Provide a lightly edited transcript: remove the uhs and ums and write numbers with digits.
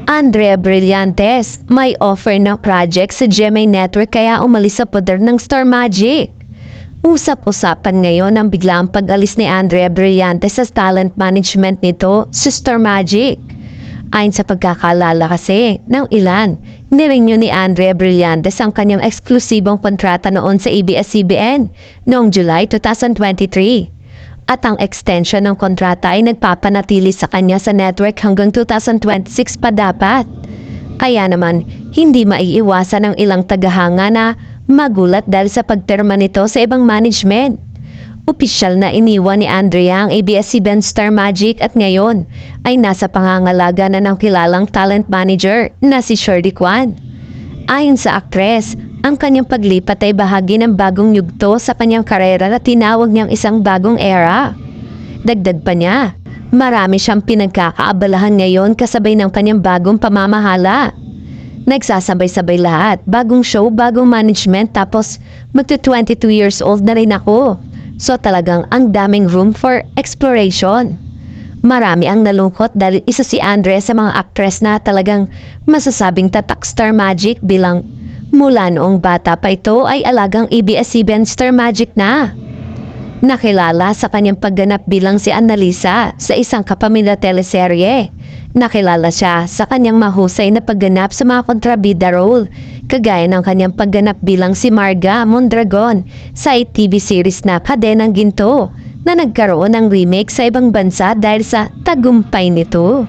Andrea Brillantes, may offer na project sa GMA Network kaya umalis sa poder ng Star Magic. Usap-usapan ngayon ang biglang pag-alis ni Andrea Brillantes sa talent management nito sa Star Magic. Ayon sa pagkakalala kasi ng ilan, nirenew ni Andrea Brillantes ang kanyang eksklusibong kontrata noon sa ABS-CBN noong July 2023. At ang extension ng kontrata ay nagpapanatili sa kanya sa network hanggang 2026 pa dapat. Kaya naman, hindi maiiwasan ng ilang tagahanga na magulat dahil sa pagterma nito sa ibang management. Opisyal na iniwan ni Andrea ang ABS-CBN Star Magic at ngayon ay nasa pangangalaga na ng kilalang talent manager na si Shirley Kwan. Ayon sa aktres, ang kanyang paglipat ay bahagi ng bagong yugto sa kanyang karera na tinawag niyang isang bagong era. Dagdag pa niya, marami siyang pinagkakaabalahan ngayon kasabay ng kanyang bagong pamamahala. Nagsasabay-sabay lahat, bagong show, bagong management, tapos magto-22 years old na rin ako. So talagang ang daming room for exploration. Marami ang nalungkot dahil isa si Andrea sa mga actress na talagang masasabing tatak Star Magic bilang mula noong bata pa ito ay alagang ABS-CBN Star Magic na. Nakilala sa kanyang pagganap bilang si Annalisa sa isang kapamilya teleserye. Nakilala siya sa kanyang mahusay na pagganap sa mga kontrabida role, kagaya ng kanyang pagganap bilang si Marga Mondragon sa TV series na Kadenang Ginto na nagkaroon ng remake sa ibang bansa dahil sa tagumpay nito.